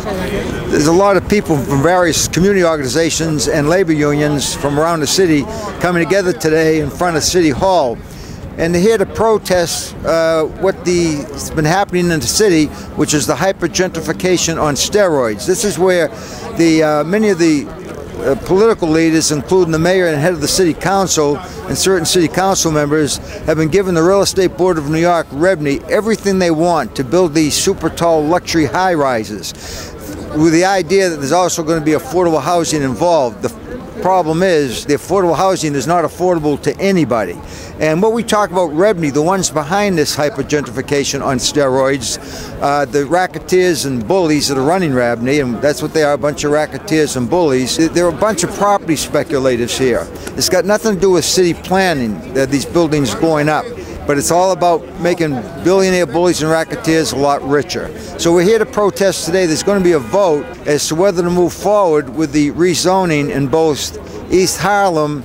There's a lot of people from various community organizations and labor unions from around the city coming together today in front of City Hall. And they're here to protest what's been happening in the city, which is the hyper-gentrification on steroids. This is where many of the political leaders, including the mayor and head of the city council and certain city council members, have been given the Real Estate Board of New York, REBNY, everything they want to build these super tall luxury high-rises, with the idea that there's also going to be affordable housing involved. The problem is the affordable housing is not affordable to anybody. And what we talk about REBNY, the ones behind this hyper-gentrification on steroids, the racketeers and bullies that are running REBNY, and that's what they are, a bunch of racketeers and bullies. They're a bunch of property speculators here. It's got nothing to do with city planning, these buildings going up. But it's all about making billionaire bullies and racketeers a lot richer. So we're here to protest today. There's going to be a vote as to whether to move forward with the rezoning in both East Harlem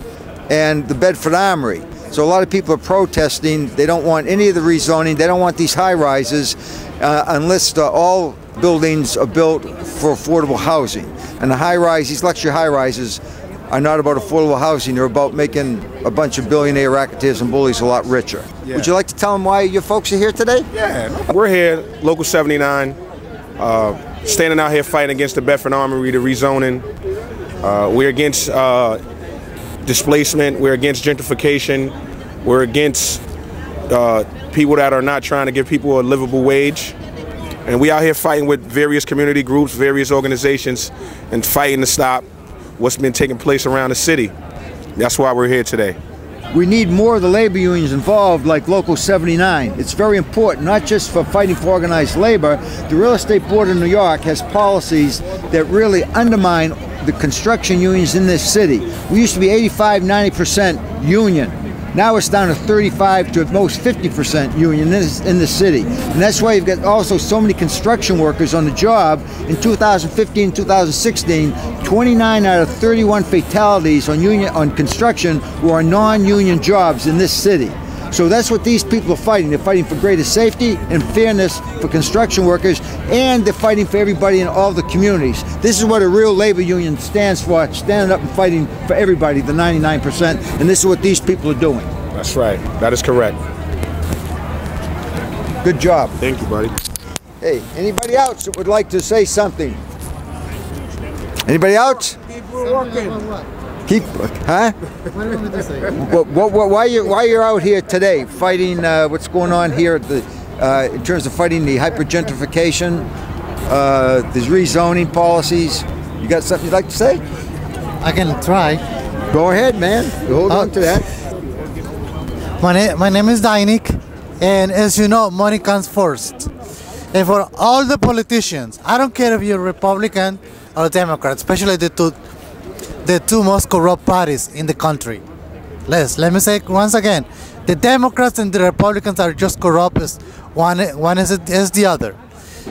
and the Bedford Armory. So a lot of people are protesting. They don't want any of the rezoning. They don't want these high-rises unless all buildings are built for affordable housing. And the high-rise, these luxury high-rises, are not about affordable housing. They're about making a bunch of billionaire racketeers and bullies a lot richer. Yeah. Would you like to tell them why your folks are here today? Yeah, we're here, Local 79, standing out here fighting against the Bedford Armory, the rezoning. We're against displacement. We're against gentrification. We're against people that are not trying to give people a livable wage. And we out here fighting with various community groups, various organizations, and fighting to stop what's been taking place around the city. That's why we're here today. We need more of the labor unions involved, like Local 79. It's very important, not just for fighting for organized labor. The Real Estate Board of New York has policies that really undermine the construction unions in this city. We used to be 85–90% union. Now it's down to 35 to at most 50% union in the city. And that's why you've got also so many construction workers on the job. In 2015, 2016, 29 out of 31 fatalities on construction were non-union jobs in this city. So that's what these people are fighting. They're fighting for greater safety and fairness for construction workers, and they're fighting for everybody in all the communities. This is what a real labor union stands for, standing up and fighting for everybody, the 99%, and this is what these people are doing. That's right. That is correct. Good job. Thank you, buddy. Hey, anybody else that would like to say something? Anybody else? Keep working. Keep, huh? What do you want me to say? Why you're out here today fighting what's going on here at the, in terms of fighting the hyper-gentrification, these rezoning policies? You got something you'd like to say? I can try. Go ahead, man. Hold on to that. My name is Dainik, and as you know, money comes first. And for all the politicians, I don't care if you're Republican or Democrat, especially the two most corrupt parties in the country. Let me say it once again, the Democrats and the Republicans are just corrupt as one as the other.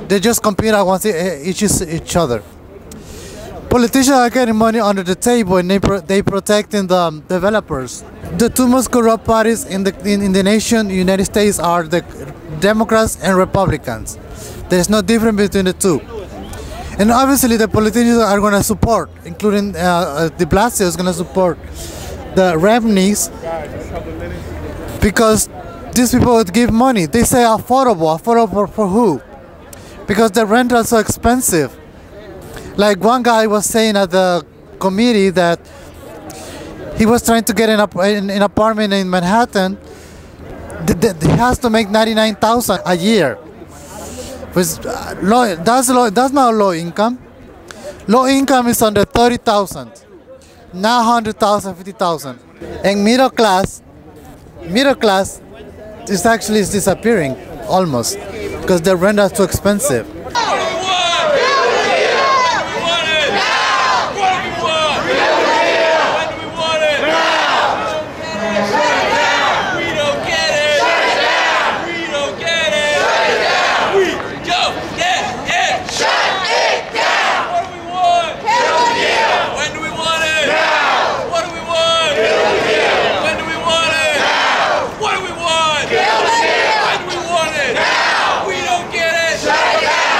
They just compete against each other. Politicians are getting money under the table, and they protecting the developers. The two most corrupt parties in the nation, United States, are the Democrats and Republicans. There's no difference between the two. And obviously the politicians are going to support, including de Blasio is going to support the REBNYs, because these people would give money. They say affordable for who? Because the rent is so expensive. Like one guy was saying at the committee that he was trying to get an apartment in Manhattan. He has to make $99,000 a year. That's not low income. Low income is under 30,000, now 100,000, 50,000. And middle class is actually disappearing almost because the rent is too expensive. When do we want it? Now! We don't get it! Shut it down!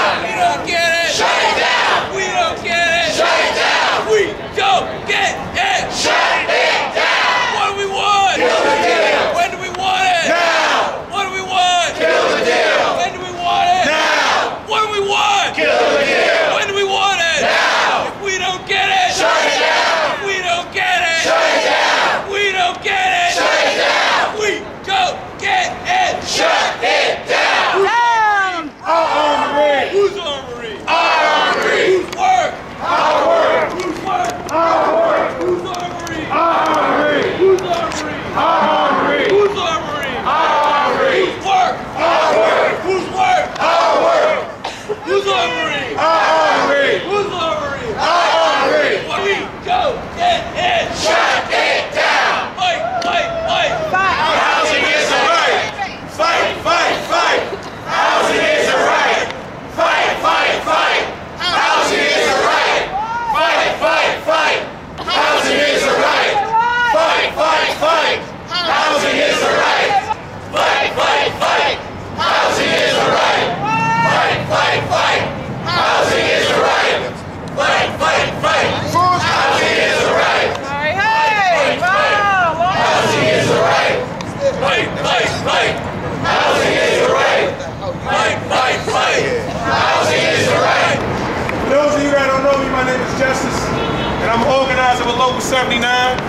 I'm organizer with Local 79.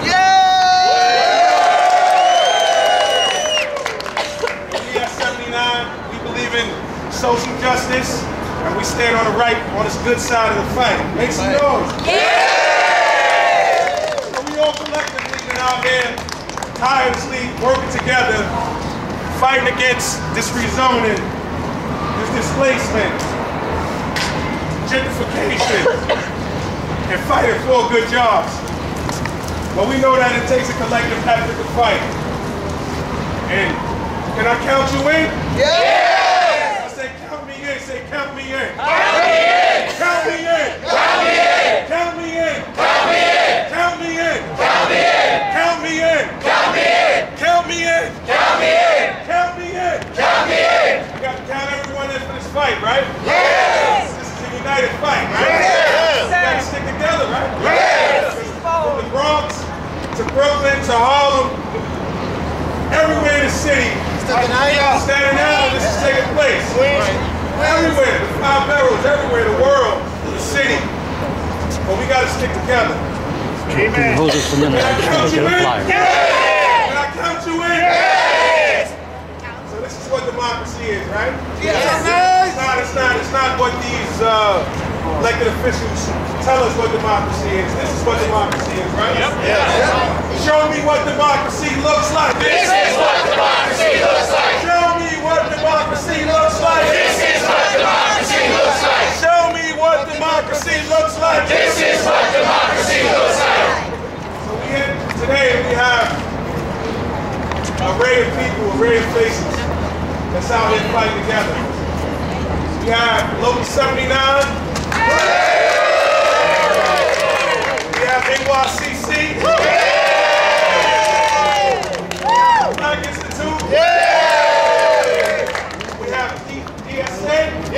We at 79, we believe in social justice, and we stand on the right, on this good side of the fight. Make some noise. So we all collectively been out here, tirelessly working together, fighting against this rezoning, this displacement, gentrification, and fighting for good jobs. But we know that it takes a collective effort to fight. And can I count you in? I say count me in, say count me in. Count me in! Count me in! Count me in! Count me in! Count me in! Count me in! Count me in! Count me in! Count me in! Count me in! Count me in! Count me in! Count me in! We got to count everyone in for this fight, right? Yes! This is a united fight, right? Yes! We got to stick together, right? Yes! From the Bronx to Brooklyn to Harlem, everywhere in the city, Staten Island, this is taking place. Everywhere, the 5 boroughs, everywhere, the world, the city. But we got to stick together. Amen. Hold this for a minute. Can I count you in? Can I count you in? Yes! So this is what democracy is, right? Yes. It's not what these elected officials tell us what democracy is. This is what democracy is, right? Yep. Yes. Show me what democracy looks like. This is what democracy looks like. Show me what democracy looks like. This is what democracy looks like. Show me what democracy looks like. This is what democracy looks like. So today we have an array of people, an array of faces that's out here fighting together. We have Local 79. We have NYCC. Black Institute. We have DSA. We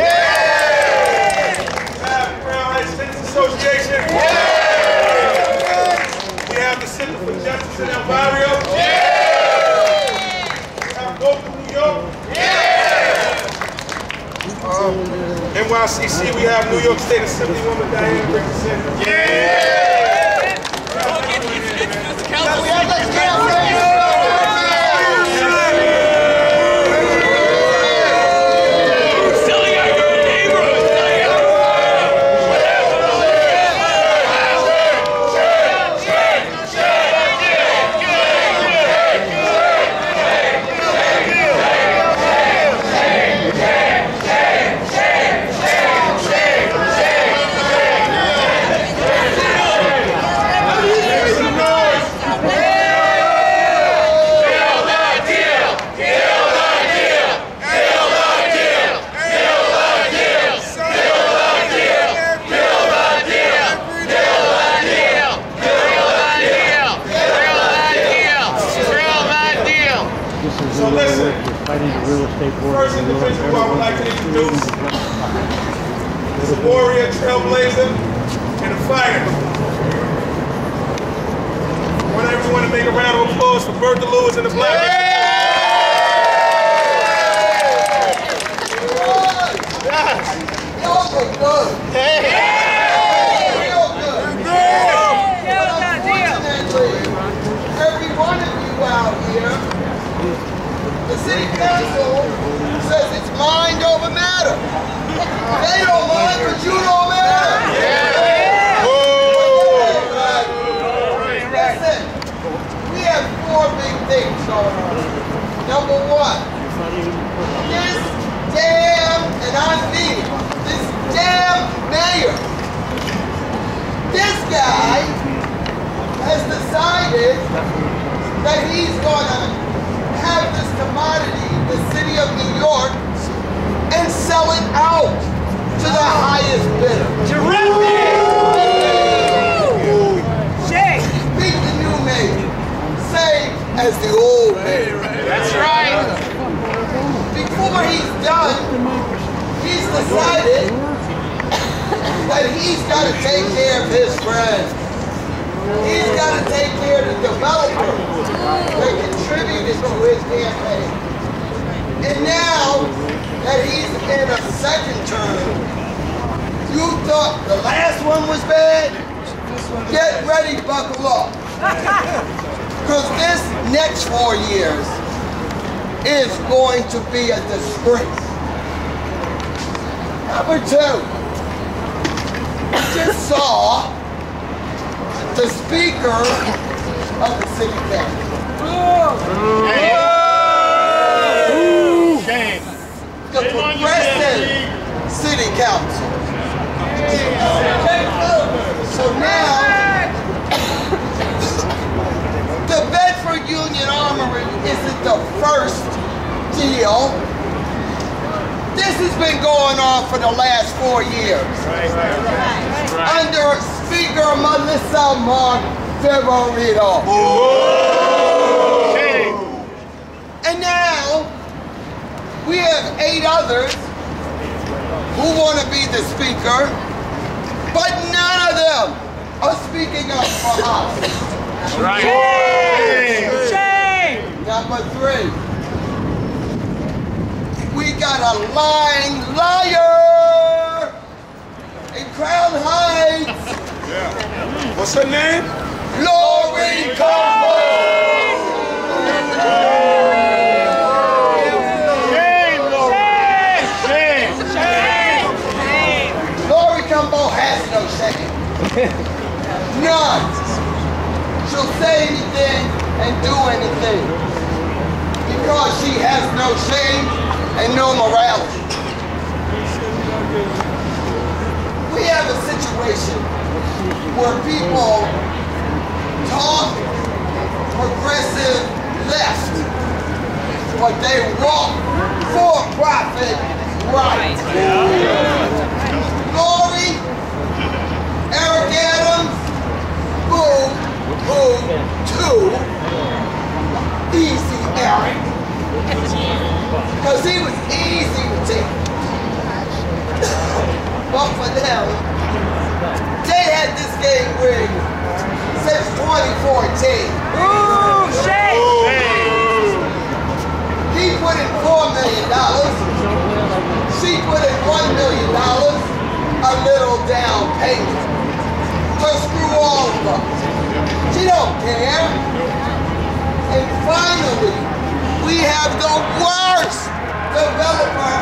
have Crown Heights Tenants Association. We have the Center for Justice in El Barrio. We have Local New York. NYCC, we have New York State Assemblywoman Diane Richardson. So listen, first individual I would like to introduce is a warrior, trailblazer, and a fighter. I want everyone to make a round of applause for Bertha Lewis and the Black Every one of you out here, the city council says it's mind over matter. They don't mind, but you don't matter. Listen, we have 4 big things going on. Number 1, this damn, and I mean this damn mayor, this guy has decided that he's going to have this commodity, the city of New York, and sell it out to the highest bidder. Beat the new mayor, same as the old mayor. That's right. Before he's done, he's decided that he's got to take care of his friends. He's got to take care of the developers that contributed to his campaign. And now that he's in a second term, you thought the last one was bad? get ready, buckle up. Because this next 4 years is going to be a disgrace. Number 2, just saw the Speaker of the City Council. The progressive City Council. So now, the Bedford Union Armory isn't the first deal. This has been going on for the last 4 years. Under Speaker Melissa Monteverito. And now, we have 8 others who want to be the Speaker, but none of them are speaking up for us. Shame! Number 3. We got a lying liar in Crown Heights. What's her name? Lori Combo. Lori Combo has no shame. None. She'll say anything and do anything because she has no shame and no morality. We have a situation where people talk progressive left, but they walk for-profit right. Lori, Eric Adams, boo, too. Easy, Eric. Because he was easy to take. But for them, they had this game rigged since 2014. Ooh, shame! He put in $4 million. She put in $1 million, a little down payment. To screw all of us. She don't care. And finally, we have the worst developer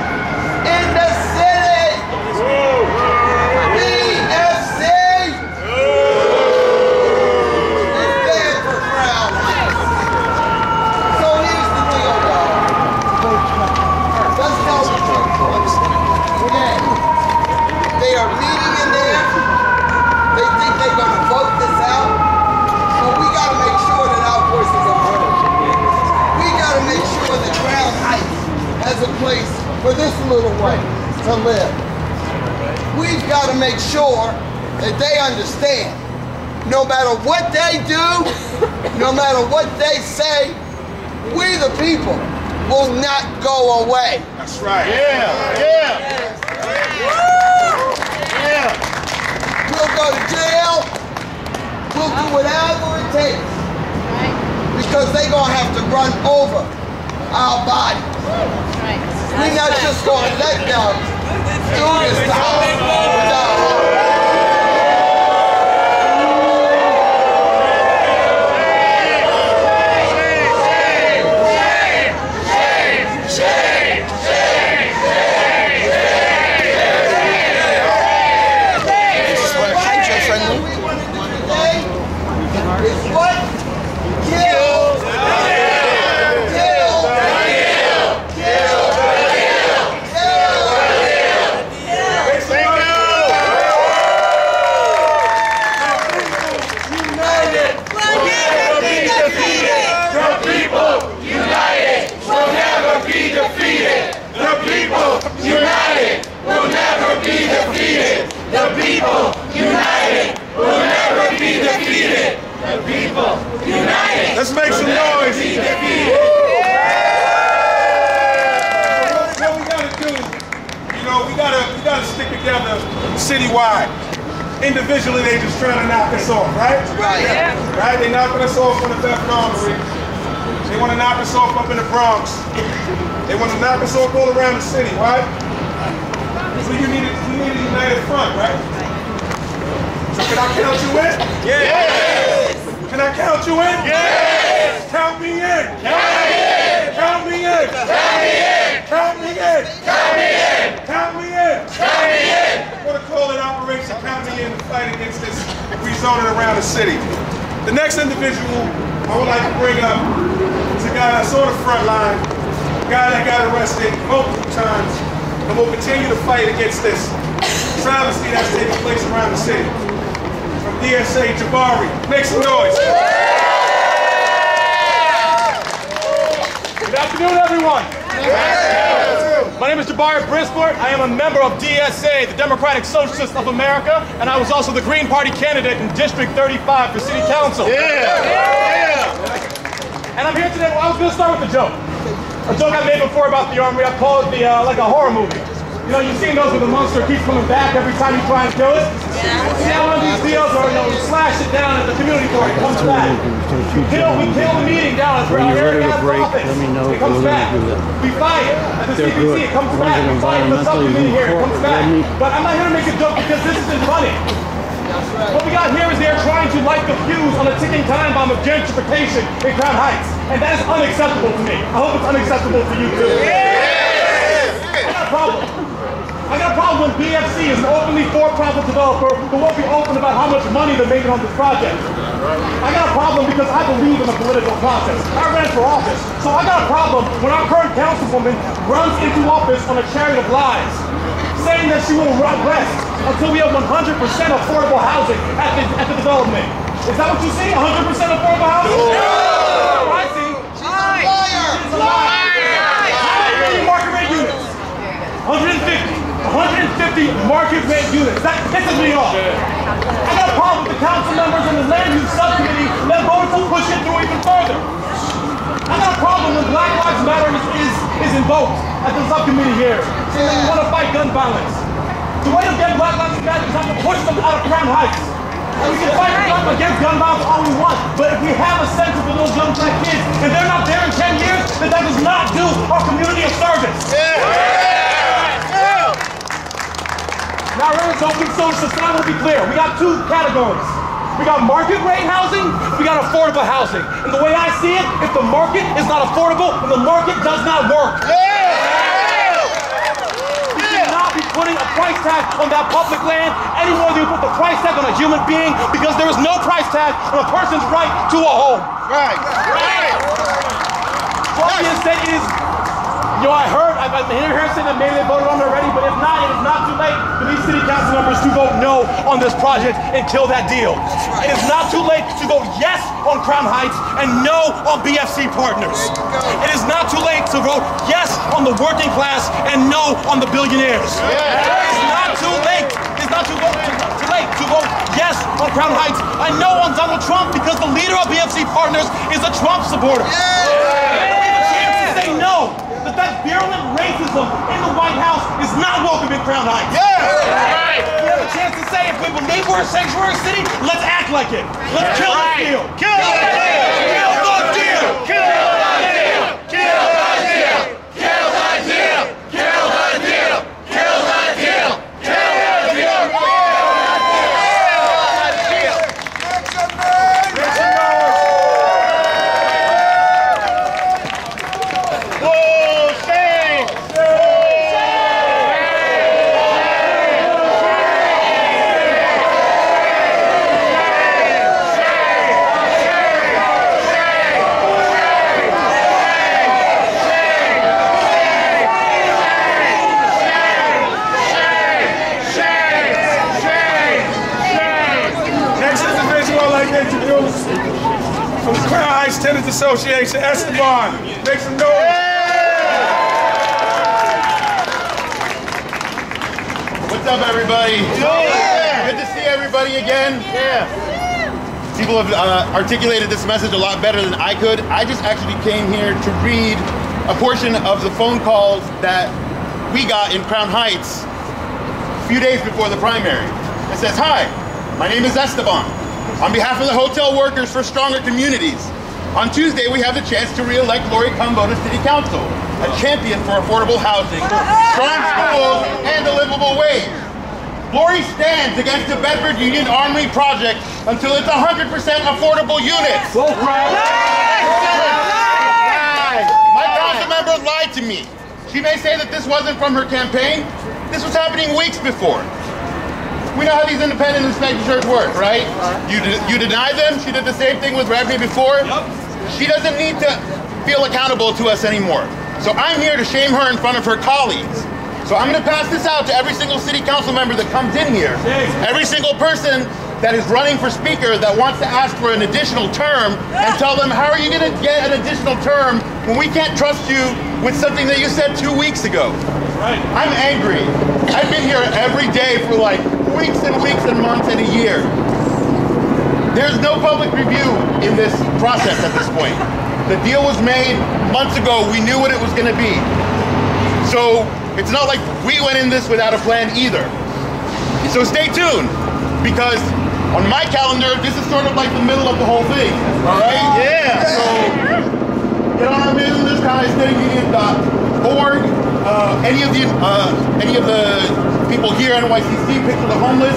in the city. BFC is dead for Crown Heights. So here's the deal, y'all. Let's tell the truth. Okay. They are meeting in there. They think they're going to vote this out. But we got to make sure that our voices are heard. We got to make sure that Crown Heights has a place for this little one to live. We've got to make sure that they understand, no matter what they do, no matter what they say, we the people will not go away. That's right. We'll go to jail. We'll do whatever it takes. Because they're going to have to run over our bodies. We're not just going to let them do this to us. Let's make some noise. What we gotta do, you know, we gotta stick together citywide. Individually, they just trying to knock us off, right? Right. Right? They knocking us off on the Bedford Armory. They want to knock us off up in the Bronx. They want to knock us off all around the city, right? So we need a united front, right? So can I count you in? Yes! Can I count you in? Yes! Count me in! Count me in! Count me in! Count me in! Count me in! Count me in! Count me in! I'm going to call it Operation Count Me In to fight against this rezoning around the city. The next individual I would like to bring up is a guy that's on the front line, a guy that got arrested multiple times, and will continue to fight against this travesty that's taking place around the city. From DSA, Jabari, make some noise. Good afternoon, everyone. My name is Jabari Brisport. I am a member of DSA, the Democratic Socialists of America, and I was also the Green Party candidate in District 35 for City Council. And I'm here today. Well, I was going to start with a joke. A joke I made before about the army. I call it like a horror movie. You know, you've seen those where the monster keeps coming back every time you try and kill it? See how one of these deals are, you know, we slash it down at the community court, it comes back. We kill the meeting down at the area office. It comes back. We fight at the CBC, it comes back. We fight at the subcommittee here, it comes back. But I'm not here to make a joke because this isn't funny. What we got here is they're trying to light the fuse on a ticking time bomb of gentrification in Crown Heights. And that is unacceptable to me. I hope it's unacceptable to you too. I got a problem. I got a problem when BFC is an openly for-profit developer who won't be open about how much money they're making on this project. I got a problem because I believe in the political process. I ran for office. So I got a problem when our current councilwoman runs into office on a chariot of lies, saying that she will rest until we have 100% affordable housing at the development. Is that what you see? 100% affordable housing? No! I see. She's a liar! She's a liar! How many market rate units? 150 market rate units. That pisses me off. I got a problem with the council members and the land use subcommittee that voted to push it through even further. I got a problem when Black Lives Matter is invoked at the subcommittee here. So we want to fight gun violence. The way to get Black Lives Matter is not to push them out of Crown Heights. And we can fight against gun violence all we want, but if we have a center for those young black kids and they're not there in 10 years, then that does not do our community a service. Now, remember, open socialists, and I want to be clear. We got two categories. We got market rate housing, we got affordable housing. And the way I see it, if the market is not affordable, then the market does not work. We should not be putting a price tag on that public land any more than you put the price tag on a human being, because there is no price tag on a person's right to a home. Right. What we said is, you know, I've heard saying that maybe they voted on it already, but if not, it is not too late for these city council members to vote no on this project and kill that deal. It is not too late to vote yes on Crown Heights and no on BFC partners. It is not too late to vote yes on the working class and no on the billionaires. It's not too late. It's not too late to vote yes on Crown Heights and no on Donald Trump, because the leader of BFC partners is a Trump supporter. We have a chance to say no. That virulent racism in the White House is not welcome in Crown Heights. We have a chance to say, if we believe we're a sanctuary city, let's act like it. Let's kill the deal. Kill the deal. Kill the deal. Kill the deal. Kill the deal. Kill the deal. Kill the deal. Kill the deal. Kill the deal. From the Crown Heights Tenants Association, Esteban. Make some noise. What's up, everybody? Good to see everybody again. People have articulated this message a lot better than I could. I just actually came here to read a portion of the phone calls that we got in Crown Heights a few days before the primary. It says, "Hi, my name is Esteban. On behalf of the hotel workers for stronger communities, on Tuesday we have the chance to re-elect Lori Cumbo to City Council, a champion for affordable housing, strong schools, and a livable wage. Lori stands against the Bedford Union Armory project until it's 100% affordable units. My council member lied to me. She may say that this wasn't from her campaign. This was happening weeks before. We know how these independent inspectors work, right? You deny them. She did the same thing with Rebney before. She doesn't need to feel accountable to us anymore. So I'm here to shame her in front of her colleagues. So I'm going to pass this out to every single city council member that comes in here. Every single person that is running for speaker that wants to ask for an additional term, and tell them, how are you going to get an additional term when we can't trust you with something that you said 2 weeks ago? I'm angry. I've been here every day for like weeks and weeks and months and a year. There's no public review in this process at this point. The deal was made months ago. We knew what it was going to be. So it's not like we went in this without a plan either. So stay tuned, because on my calendar, this is sort of like the middle of the whole thing. All right? Yeah. So get on our mailing list, cityunion.org. Any of the people here at NYCC, Picture the Homeless,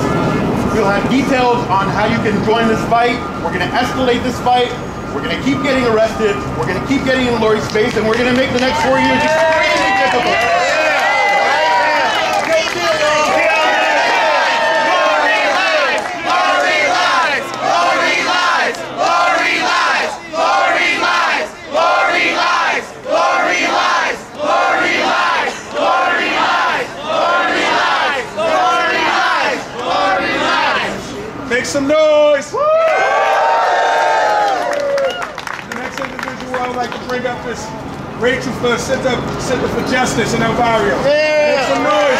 we'll have details on how you can join this fight. We're going to escalate this fight. We're going to keep getting arrested. We're going to keep getting in Lori's face, and we're going to make the next 4 years extremely difficult. Make some noise! Woo! The next individual I would like to bring up is Rachel for Center for Justice in El Barrio. Make some noise!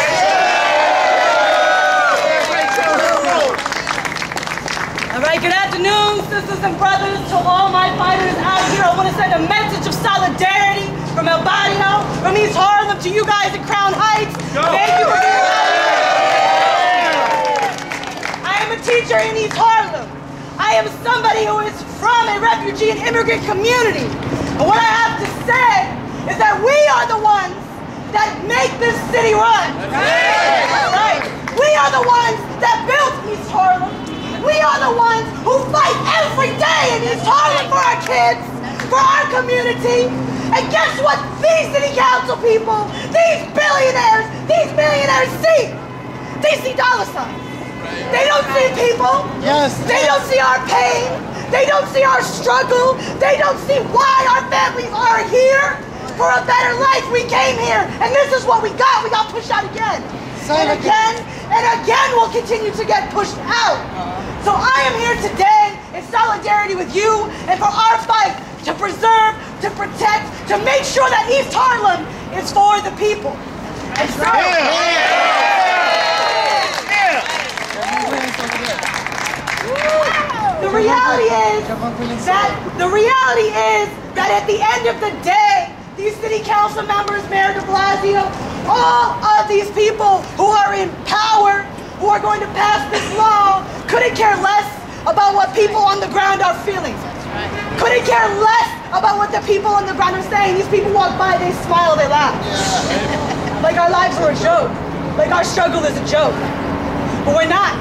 All right, good afternoon, sisters and brothers, to all my fighters out here. I want to send a message of solidarity from El Barrio, from East Harlem to you guys in Crown Heights. Thank you for being out here. Teacher in East Harlem. I am somebody who is from a refugee and immigrant community. And what I have to say is that we are the ones that make this city run. Right. We are the ones that built East Harlem. We are the ones who fight every day in East Harlem for our kids, for our community. And guess what these city council people, these billionaires, these millionaires see? They see dollar signs. They don't see people. Yes. They don't see our pain. They don't see our struggle. They don't see why our families are here for a better life. We came here, and this is what we got. We got pushed out again. And again, we'll continue to get pushed out. So I am here today in solidarity with you and for our fight to preserve, to protect, to make sure that East Harlem is for the people. And so, the reality is that at the end of the day, these city council members, Mayor de Blasio, all of these people who are in power, who are going to pass this law, couldn't care less about what people on the ground are feeling. Couldn't care less about what the people on the ground are saying. These people walk by, they smile, they laugh. Like our lives are a joke. Like our struggle is a joke. But we're not.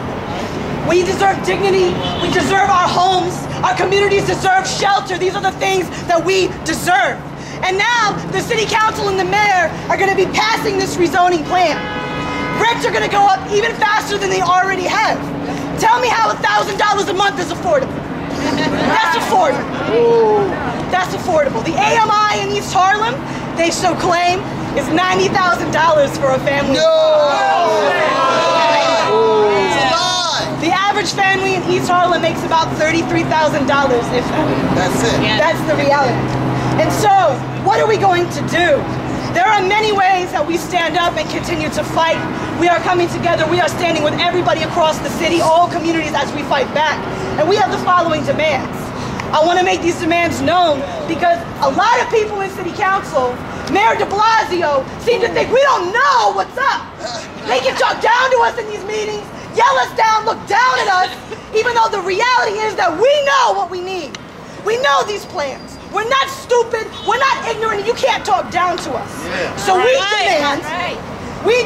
We deserve dignity, we deserve our homes, our communities deserve shelter. These are the things that we deserve. And now, the city council and the mayor are gonna be passing this rezoning plan. Rents are gonna go up even faster than they already have. Tell me how $1,000 a month is affordable. That's affordable. That's affordable. The AMI in East Harlem, they so claim, is $90,000 for a family. The average family in East Harlem makes about $33,000, if that. That's it. That's the reality. And so, what are we going to do? There are many ways that we stand up and continue to fight. We are coming together. We are standing with everybody across the city, all communities, as we fight back. And we have the following demands. I want to make these demands known because a lot of people in city council, Mayor de Blasio, seem to think we don't know what's up. They can talk down to us in these meetings, yell us down, look down at us, even though the reality is that we know what we need. We know these plans. We're not stupid, we're not ignorant, and you can't talk down to us. So we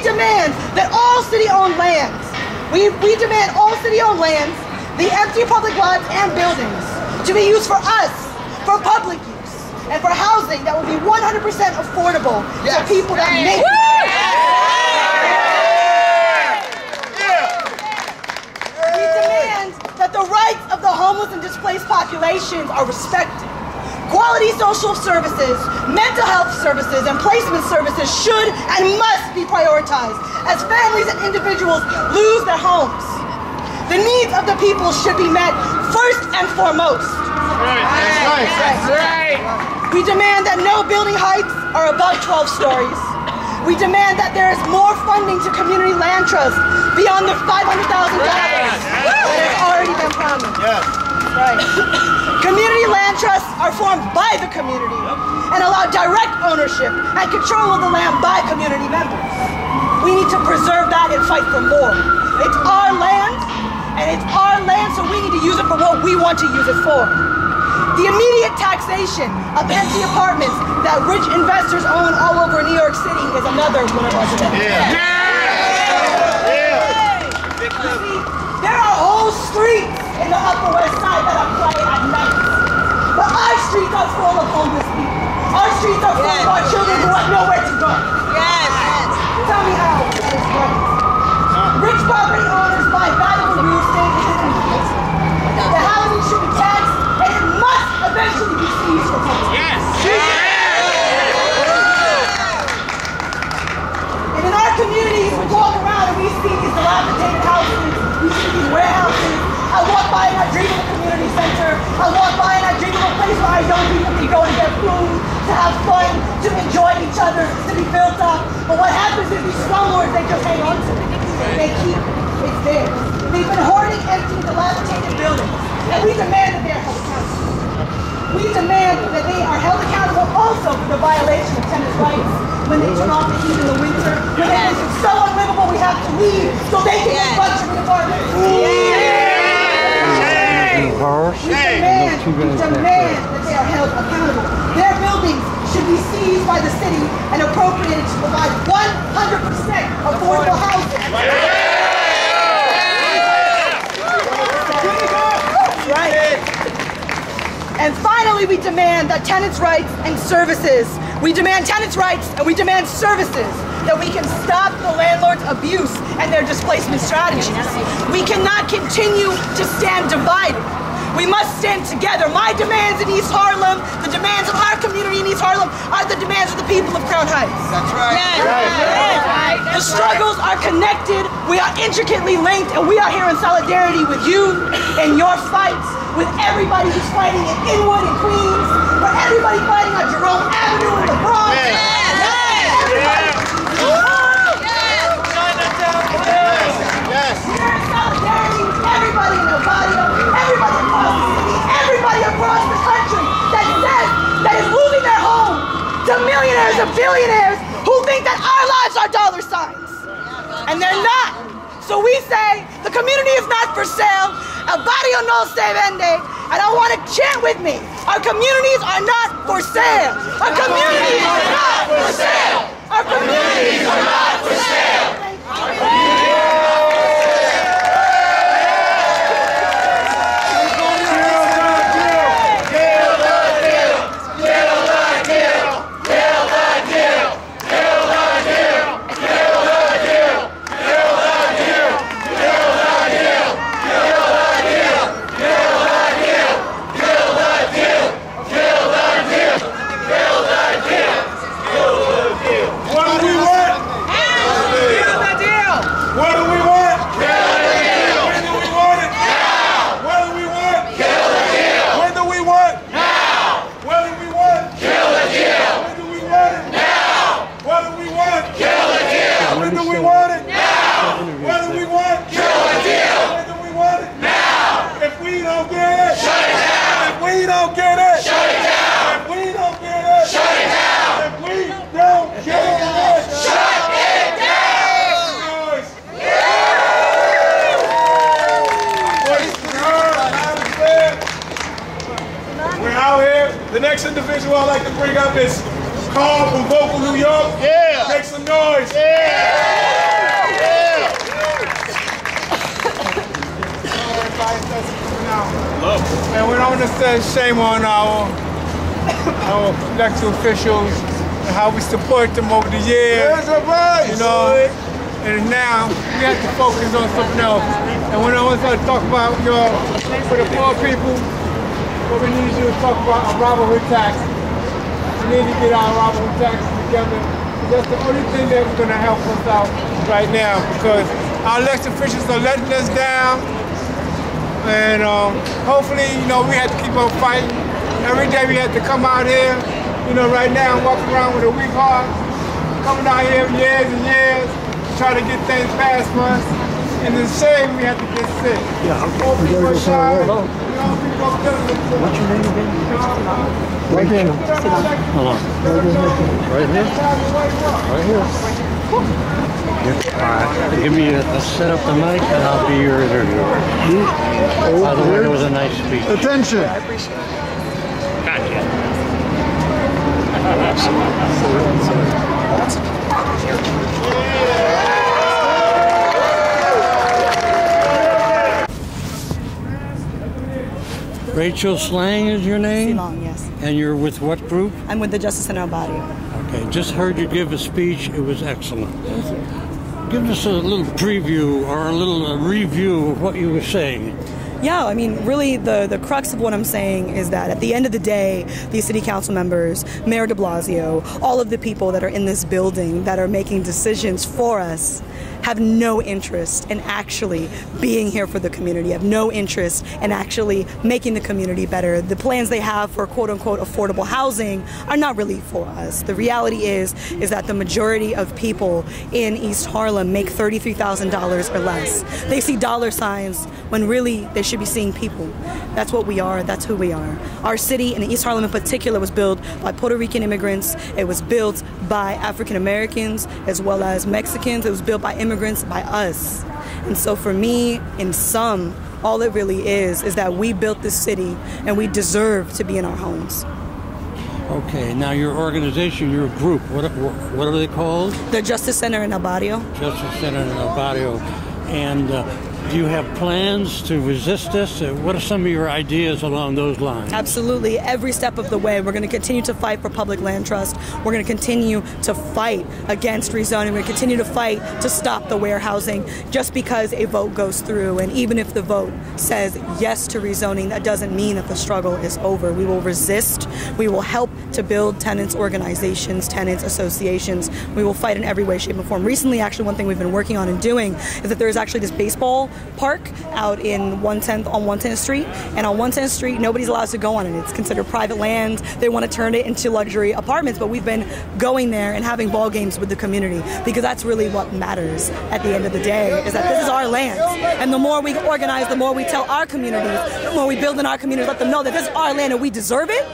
demand that all city-owned lands We demand all city-owned lands, the empty public lots and buildings, to be used for us, for public use, and for housing that will be 100% affordable to people that make it. We demand that the rights of the homeless and displaced populations are respected. Quality social services, mental health services, and placement services should and must be prioritized as families and individuals lose their homes. The needs of the people should be met first and foremost. That's right. We demand that no building heights are above 12 stories. We demand that there is more funding to community land trusts beyond the $500,000 that has already been promised. Right. Community land trusts are formed by the community and allow direct ownership and control of the land by community members. We need to preserve that and fight for more. It's our land, so we need to use it for what we want to use it for. The immediate taxation of empty apartments that rich investors own all over New York City is another one of our demands. There are whole streets in the Upper West Side that are quiet at night. But our streets are full of homeless people. Our streets are full of our children who have nowhere to go. Tell me how that is right. Rich property owners buy valuable real estate and invest. The housing should be taxed and it must eventually be seized for public. And in our communities, we walk around and we see these dilapidated houses, we see these warehouses. I walk by and I dream of a community center. I walk by and I dream of a place where our young people can go to get food, to have fun, to enjoy each other, to be built up. But what happens is these slumlords, they just hang on to it. They keep it there. They've been hoarding empty, dilapidated buildings. And we demand that they are held accountable. We demand that they are held accountable also for the violation of tenants' rights when they turn off the heat in the winter, when they make it so unlivable we have to leave so they can get luxury apartments. We demand that they are held accountable. Their buildings should be seized by the city and appropriated to provide 100% affordable housing. Right. And finally, we demand that tenants' rights and services. We demand tenants' rights and we demand services that we can stop the landlord's abuse and their displacement strategies. We cannot continue to stand divided. We must stand together. My demands in East Harlem, the demands of our community in East Harlem, are the demands of the people of Crown Heights. That's right. The struggles are connected, we are intricately linked, and we are here in solidarity with you and your fights, with everybody who's fighting in Inwood and Queens, for everybody fighting on Jerome Avenue in the Bronx. We're in solidarity with everybody in Nevada, everybody across the city, everybody across the country that is losing their home to millionaires and billionaires who think that our lives are dollar signs. And they're not. So we say the community is not for sale. El barrio no se vende. And I want to chant with me. Our communities are not for sale. Our communities are not for sale. Our communities are not for sale. The next individual I'd like to bring up is Conf from Vocal New York. Make some noise. guys that's coming out. And we want to say shame on our elected officials and how we support them over the years. You know, and now we have to focus on something else. And when I want to talk about for the poor people, what we need to do is talk about a robberhood tax. We need to get our robberhood taxes together. That's the only thing that's going to help us out right now, because our elected officials are letting us down. And hopefully, we have to keep on fighting. Every day we have to come out here. Right now I'm walking around with a weak heart, coming out here years and years, trying to get things passed for us. And it's a shame we have to get sick. Yeah, What's your name again? Right here. Hold on. Right here? Right here. All right. Give me set up the mic and I'll be your interviewer. By the way, it was a nice speech. Attention. I appreciate it. Rachel Slang is your name? Long, yes. And you're with what group? I'm with the Justice Center of Barrio. Okay, just heard you give a speech. It was excellent. Thank you. Give us a little preview or a little review of what you were saying. Yeah, I mean, really the crux of what I'm saying is that at the end of the day, these city council members, Mayor de Blasio, all of the people that are in this building that are making decisions for us have no interest in actually being here for the community, have no interest in actually making the community better. The plans they have for quote-unquote affordable housing are not really for us. The reality is that the majority of people in East Harlem make $33,000 or less. They see dollar signs when really they should be seeing people. That's what we are, that's who we are. Our city, and East Harlem in particular, was built by Puerto Rican immigrants. It was built by African Americans as well as Mexicans. It was built by immigrants, by us. And so for me, in sum, all it really is that we built this city and we deserve to be in our homes. Okay, now your organization, your group, what are they called? The Justice Center in El Barrio. Justice Center in El Barrio. And do you have plans to resist this? What are some of your ideas along those lines? Absolutely. Every step of the way. We're going to continue to fight for public land trust. We're going to continue to fight against rezoning. We're going to continue to fight to stop the warehousing just because a vote goes through. And even if the vote says yes to rezoning, that doesn't mean that the struggle is over. We will resist. We will help to build tenants organizations, tenants associations. We will fight in every way, shape, and form. Recently, actually, one thing we've been working on and doing is that there is actually this baseball park out in 110th on 110th Street, and on 110th Street nobody's allowed to go on it. It's considered private land. They want to turn it into luxury apartments, but we've been going there and having ball games with the community because that's really what matters at the end of the day, is that this is our land. And the more we organize, the more we tell our communities, the more we build in our communities, let them know that this is our land and we deserve it.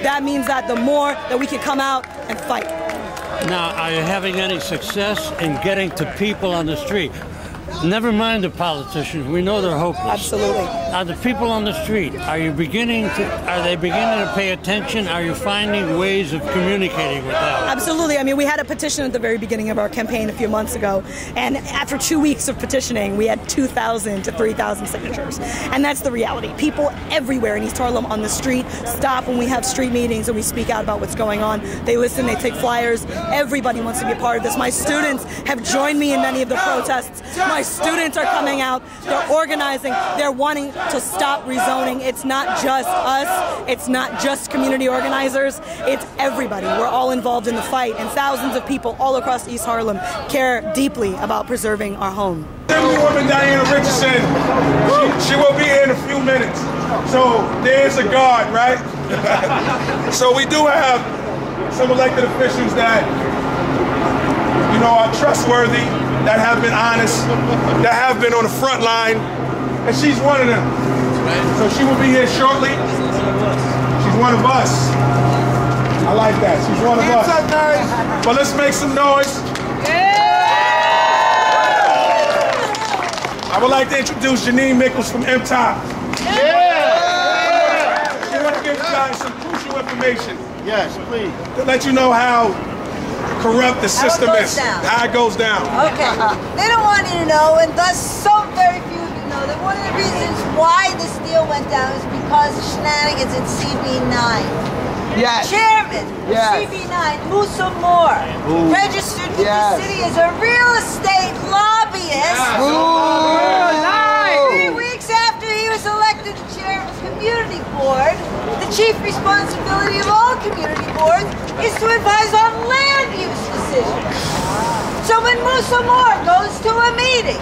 That means that the more that we can come out and fight. Now, are you having any success in getting to people on the street? Never mind the politicians. We know they're hopeless. Absolutely. Are the people on the street, are they beginning to pay attention? Are you finding ways of communicating with them? Absolutely. I mean, we had a petition at the very beginning of our campaign a few months ago, and after 2 weeks of petitioning, we had 2,000 to 3,000 signatures. And that's the reality. People everywhere in East Harlem on the street stop when we have street meetings and we speak out about what's going on. They listen, they take flyers. Everybody wants to be a part of this. My students have joined me in many of the protests. My students are coming out, they're organizing, they're wanting to stop rezoning. It's not just us, it's not just community organizers, it's everybody. We're all involved in the fight, and thousands of people all across East Harlem care deeply about preserving our home. Woman Diana Richardson, she will be here in a few minutes. So there's a guard, right? So we do have some elected officials that, are trustworthy, that have been honest, that have been on the front line, and she's one of them. So she will be here shortly. She's one of us. I like that. She's one of us. But let's make some noise. I would like to introduce Janine Mickles from MTOP. She want to give you guys some crucial information. Yes, please. To let you know how corrupt the system is, how it goes down. Okay. They don't want you to know, and thus so very few of you know that one of the reasons why this deal went down is because of shenanigans at CB9. Yes. Chairman Yes. CB9, Musa Moore, registered with the city as a real estate lobbyist. Yes. Ooh. 3 weeks after he was elected chair of the community board, the chief responsibility of all community boards is to advise on land use decisions. So when Musa Moore goes to a meeting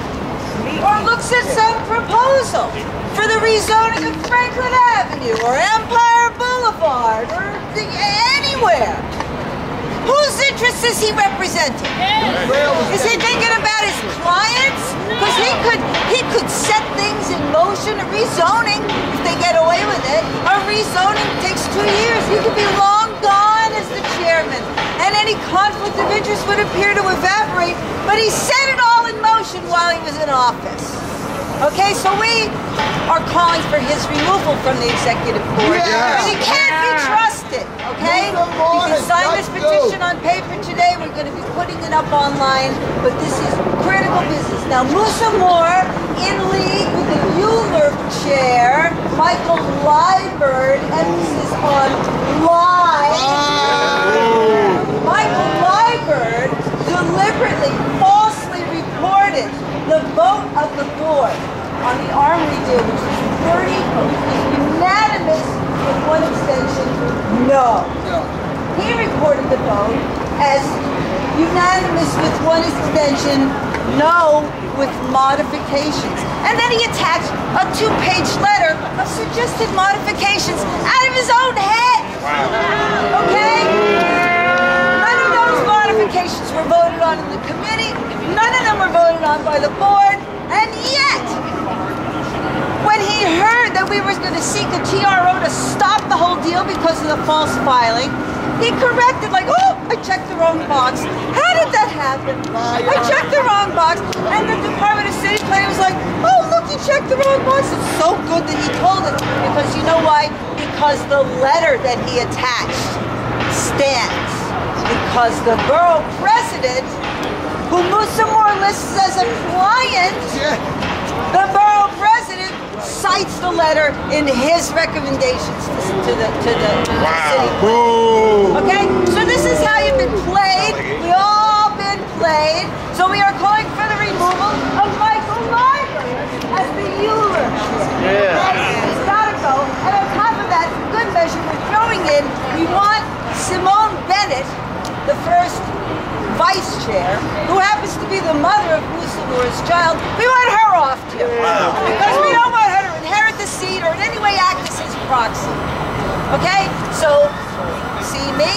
or looks at some proposal for the rezoning of Franklin Avenue or Empire Boulevard or anywhere, whose interests is he representing? Is he thinking about his clients? Because he could set things in motion. A rezoning, if they get away with it, a rezoning takes 2 years. He could be long gone as the chairman, and any conflict of interest would appear to evaporate. But he set it all in motion while he was in office. Okay, so we are calling for his removal from the executive board. And he can't be trusted, okay? You can sign this petition on paper today. We're going to be putting it up online, but this is critical business. Now, Musa Moore, in league with the Euler chair, Michael Liebert, emphasis on lie. Michael Liebert deliberately, falsely reported the vote of the board on the Armory deal, which was 30, unanimous with one abstention, no. He reported the vote as unanimous with one abstention, no, with modifications. And then he attached a 2-page letter of suggested modifications out of his own head. Okay? None of those modifications were voted on in the committee. None of them were voted on by the board, and yet, when he heard that we were going to seek a TRO to stop the whole deal because of the false filing, he corrected, like, oh, I checked the wrong box. How did that happen? I checked the wrong box, and the Department of City Planning was like, oh, look, you checked the wrong box. It's so good that he told it, because you know why? Because the letter that he attached stands. Because the borough president, who Musa Moore lists as a client, the borough president cites the letter in his recommendations to the city. Okay, so this is how you've been played. We all been played. So we are calling for the removal of Michael Liebert as the Euler chair. He's got to go. And on top of that, for good measure, we're throwing in, we want Simone Bennett, the first vice chair, who happens to be the mother of Musa Moore's child. We want her off too, because we don't want her to inherit the seat or in any way act as his proxy. Okay? So, see me,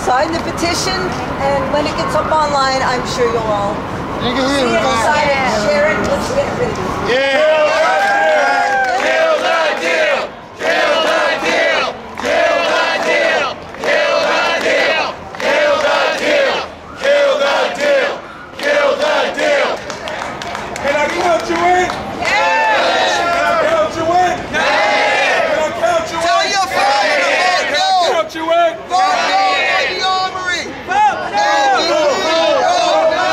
sign the petition, and when it gets up online, I'm sure you'll all see it, sign it, share it. Let's get rid of it. Kill the deal! Kill the deal! Kill the deal! Kill the deal! Kill the deal! Kill the deal! Kill the deal! Can I count you in? Can I count you in? Can I count you in? Tell your family to vote no! Can I count you in? Vote no for the Armory! Vote no! Vote no!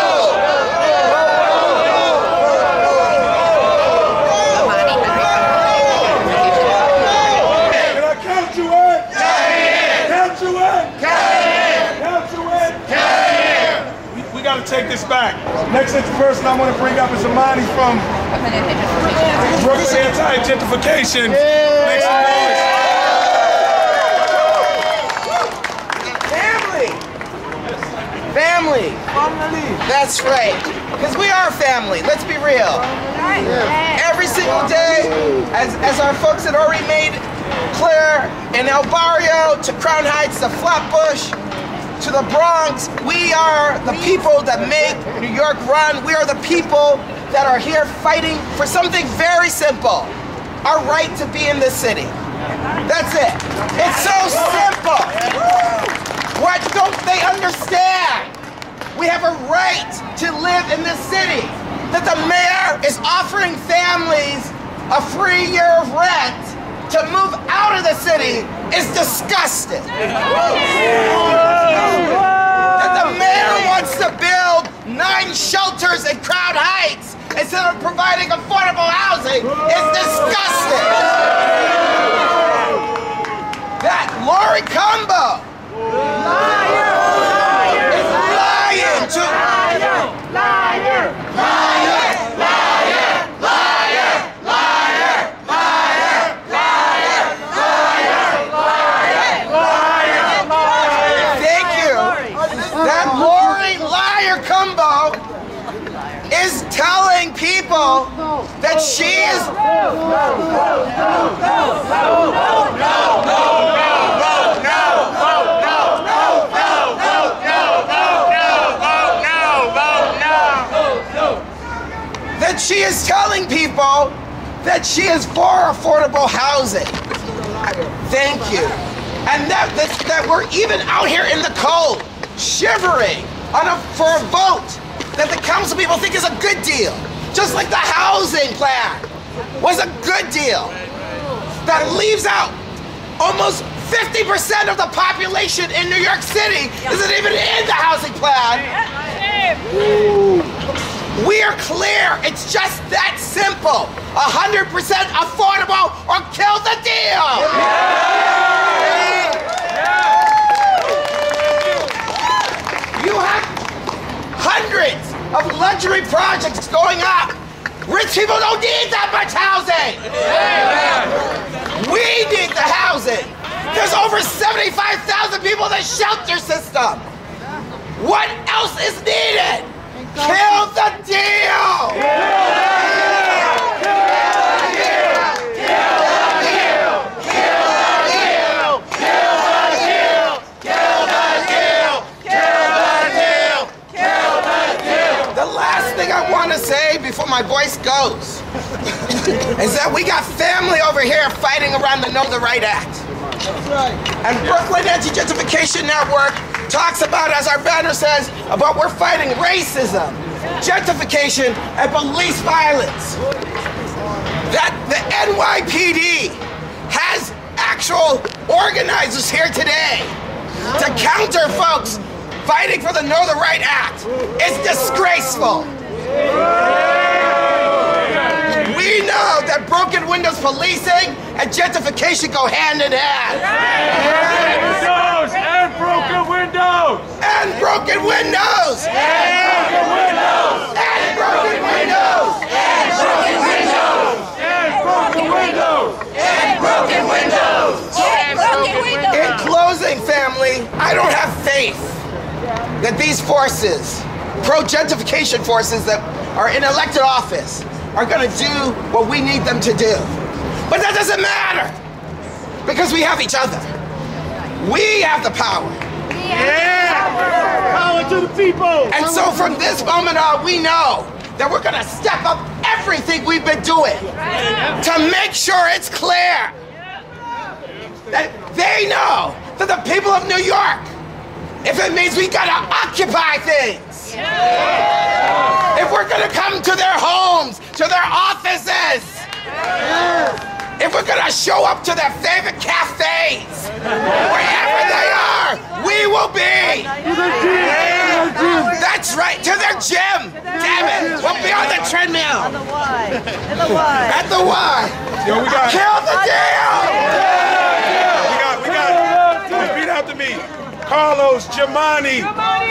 Can I count you in? Count you in? Count you in? We got to take this back. Next person I want to bring up is Amani from Brooklyn Anti-Gentrification. Make some noise. Family. That's right. Because we are family. Let's be real. Every single day, as our folks had already made clear, in El Barrio to Crown Heights to Flatbush to the Bronx, we are the people that make New York run. We are the people that are here fighting for something very simple: our right to be in this city. That's it. It's so simple. What don't they understand? We have a right to live in this city. That the mayor is offering families a free year of rent to move out of the city is disgusting. That the mayor wants to build 9 shelters in Crown Heights instead of providing affordable housing is disgusting. That Lori Combo is lying to That Lori Liar Combo is telling people that she is that she is telling people that she is for affordable housing. Thank you. And that we're even out here in the cold, shivering for a vote that the council people think is a good deal. Just like the housing plan was a good deal that leaves out almost 50% of the population in New York City isn't even in the housing plan. We are clear, it's just that simple. 100% affordable or kill the deal. You have hundreds of luxury projects going up. Rich people don't need that much housing. We need the housing. There's over 75,000 people in the shelter system. What else is needed? Kill the deal. I want to say before my voice goes is that we got family over here fighting around the Know the Right Act. And Brooklyn Anti-Gentrification Network talks about, as our banner says, about we're fighting racism, gentrification, and police violence. That the NYPD has actual organizers here today to counter folks fighting for the Know the Right Act. It's disgraceful. We know that broken windows policing and gentrification go hand in hand. Windows and broken windows! And broken windows! And broken windows! And broken windows! And broken windows! And broken windows! And broken windows! In closing, family, I don't have faith that these forces, pro-gentrification forces that are in elected office, are going to do what we need them to do. But that doesn't matter, because we have each other. We have the power. Yeah! Power to the people! And so from this moment on, we know that we're going to step up everything we've been doing to make sure it's clear that they know that the people of New York, if it means we got to occupy things, if we're going to come to their homes, to their offices, if we're going to show up to their favorite cafes, wherever they are, we will be. That's right, to their gym. Damn it, we'll be on the treadmill. On the Y. In the Y. At the Y. Yo, we got. Kill the deal. We got. Repeat after me. Carlos Giamani,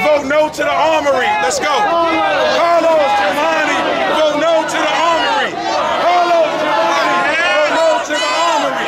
vote no to the Armory. Let's go. Carlos Giamani, vote no to the Armory. Carlos Giamani, vote no to the Armory.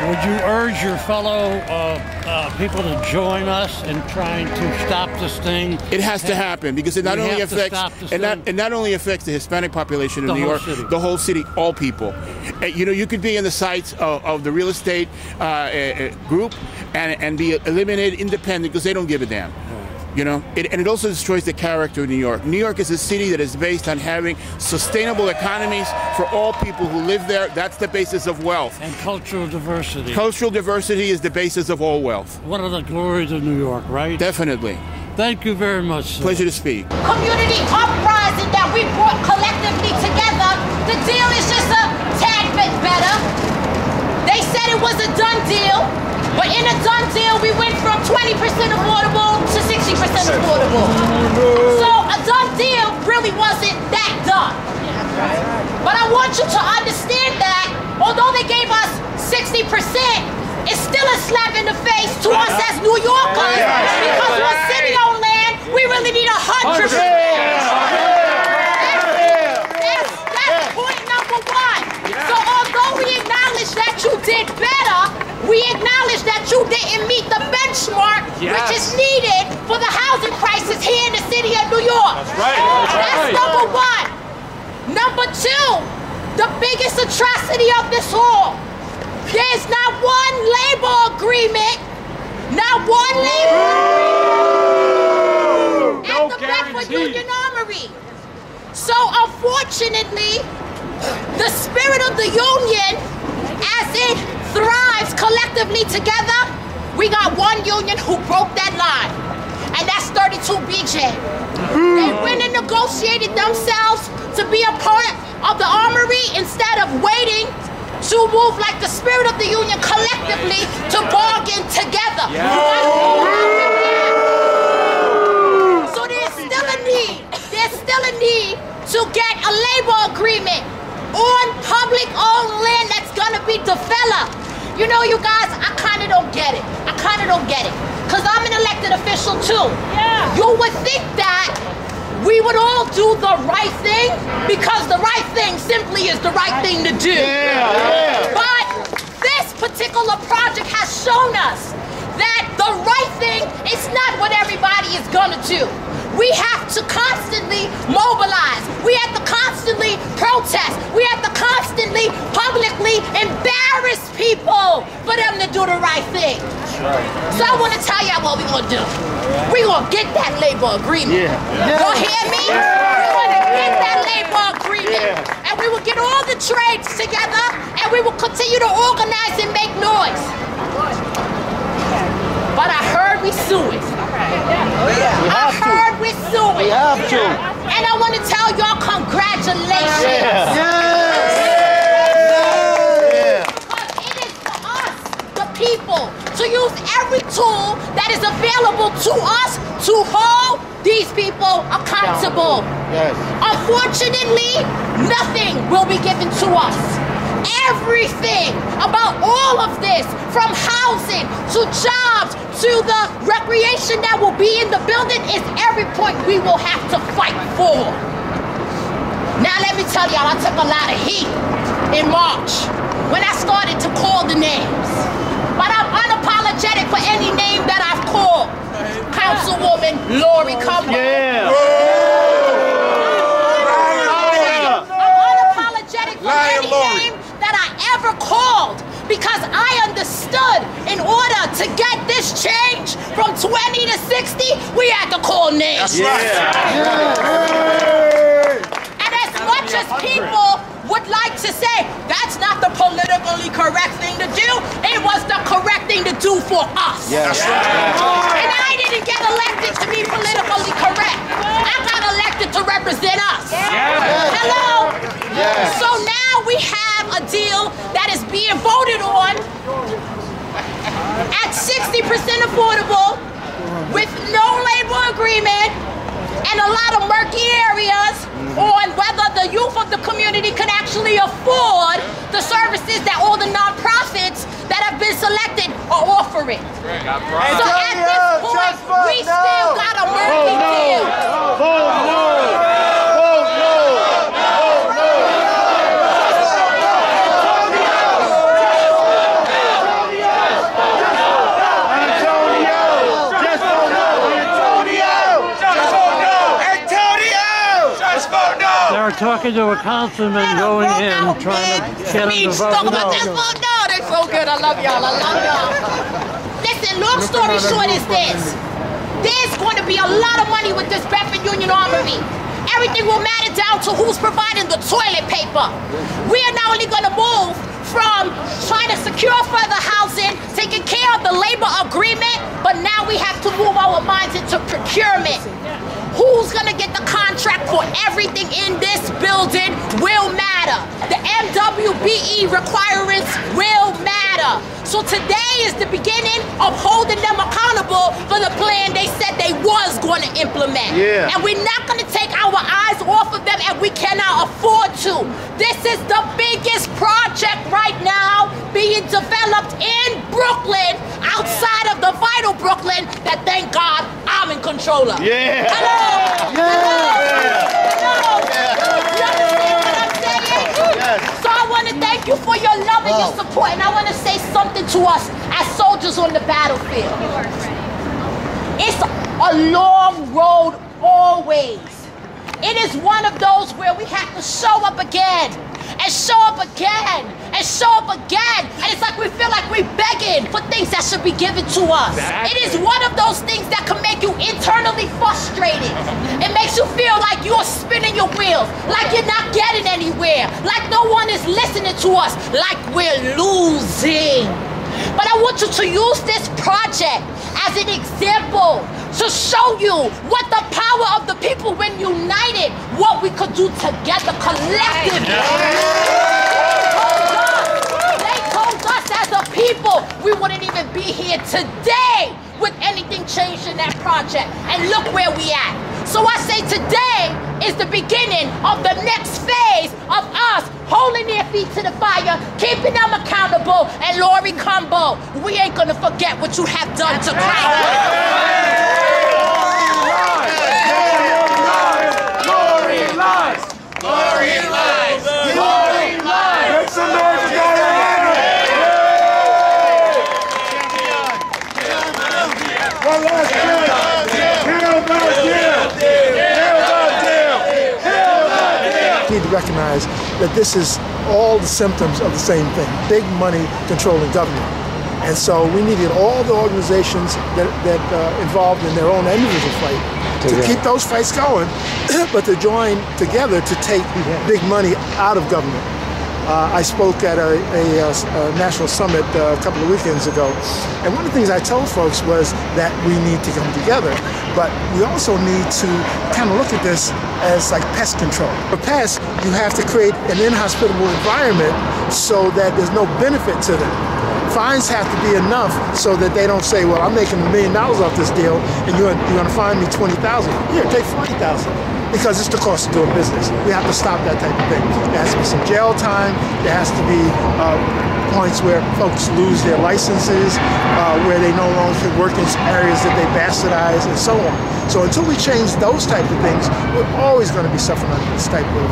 would you urge your fellow people to join us in trying to stop this thing? It has to happen because it not only affects it not only affects the Hispanic population of New York, the whole city, all people. You know, you could be in the sights of the real estate group and be eliminated independent because they don't give a damn. You know, and it also destroys the character of New York. New York is a city that is based on having sustainable economies for all people who live there. That's the basis of wealth. And cultural diversity. Cultural diversity is the basis of all wealth. One of the glories of New York, right? Definitely. Thank you very much, sir. Pleasure to speak. Community uprising that we brought collectively together. The deal is just a tad bit better. They said it was a done deal. But in a done deal, we went from 20% affordable to 60% affordable. So a done deal really wasn't that done. But I want you to understand that although they gave us 60%, it's still a slap in the face to us as New Yorkers. Because we're city-owned land, we really need 100%. That's point number one. So although we acknowledge that you did better, we acknowledge that you didn't meet the benchmark which is needed for the housing crisis here in the city of New York. That's right. That's number one. Number two, the biggest atrocity of this all. There's not one labor agreement, not one labor agreement at the Bedford Union Armory. So unfortunately, the spirit of the union, as it thrives collectively together, we got one union who broke that line, and that's 32BJ. They went and negotiated themselves to be a part of the armory instead of waiting to move like the spirit of the union collectively to bargain together. So there's still a need. There's still a need to get a labor agreement on public-owned land that's gonna be developed. You know, you guys, I kind of don't get it. Because I'm an elected official too. You would think that we would all do the right thing because the right thing simply is the right thing to do. But this particular project has shown us that the right thing is not what everybody is gonna do. We have to constantly mobilize. We have to constantly protest. We have to constantly publicly embarrass people for them to do the right thing. So I want to tell y'all what we're going to do. We're going to get that labor agreement. You hear me? We're going to get that labor agreement. And we will get all the trades together and we will continue to organize and make noise. But I heard we sue it. I heard we sue it. We have to. And I want to tell y'all congratulations. Because it is for us, the people, to use every tool that is available to us to hold these people accountable. Unfortunately, nothing will be given to us. Everything about all of this, from housing to jobs to the recreation that will be in the building, is every point we will have to fight for. Now let me tell y'all, I took a lot of heat in March when I started to call the names. But I'm unapologetic for any name that I've called. Councilwoman Lori Cumber. I'm unapologetic for any name that I ever called, because I understood in order to get this change from 20 to 60, we had to call names. And as much as people would like to say, that's not the politically correct thing to do, it was the correct thing to do for us. And I didn't get elected to be politically correct. I got elected to represent us. Hello? So now we have a deal that is being voted on at 60% affordable with no labor agreement and a lot of murky areas on whether the youth of the community can actually afford the services that all the nonprofits that have been selected are offering. So at this point, we still got a murky deal. vote no! They're talking to a councilman going in, trying to get him to vote no. Let's vote no. They're so good. I love y'all. I love y'all. Listen, long story short is this. There's going to be a lot of money with this Bedford Union Armory. Everything will matter down to who's providing the toilet paper. We are not only going to move from trying to secure further housing, taking care of the labor agreement, but now we have to move our minds into procurement. Who's gonna get the contract for everything in this building will matter. The MWBE requirements will matter. So today is the beginning of holding them accountable for the plan they said they was gonna implement. Yeah. And we're not gonna take our eyes off of them, and we cannot afford to. This is the biggest project right now being developed in Brooklyn, outside of the vital Brooklyn, that thank God I'm in control of. Yeah. Hello. So I want to thank you for your love and your support, and I want to say something to us as soldiers on the battlefield. It's a long road always. It is one of those where we have to show up again, and show up again, and show up again. And it's like we feel like we're begging for things that should be given to us. Exactly. It is one of those things that can make you internally frustrated. It makes you feel like you're spinning your wheels, like you're not getting anywhere, like no one is listening to us, like we're losing. But I want you to use this project as an example to show you what the power of the people when united, what we could do together collectively. They told us as a people we wouldn't even be here today with anything changed in that project. And look where we at. So I say today is the beginning of the next phase of us holding their feet to the fire, keeping them accountable, and Lori Combo, we ain't gonna forget what you have done to Crown. Glory lies! Glory lies! Glory lies! Make some noise again! One last We need to recognize that this is all the symptoms of the same thing, big money controlling government. And so we needed all the organizations that involved in their own individual fight to keep those fights going, but to join together to take big money out of government. I spoke at a national summit a couple of weekends ago, and one of the things I told folks was that we need to come together, but we also need to kind of look at this as like pest control. For pests, you have to create an inhospitable environment so that there's no benefit to them. Fines have to be enough so that they don't say, well, I'm making $1 million off this deal, and you're going to fine me $20,000. Here, take $40,000. Because it's the cost of doing business. We have to stop that type of thing. There has to be some jail time. There has to be points where folks lose their licenses, where they no longer can work in areas that they bastardize, and so on. So until we change those type of things, we're always going to be suffering under this type of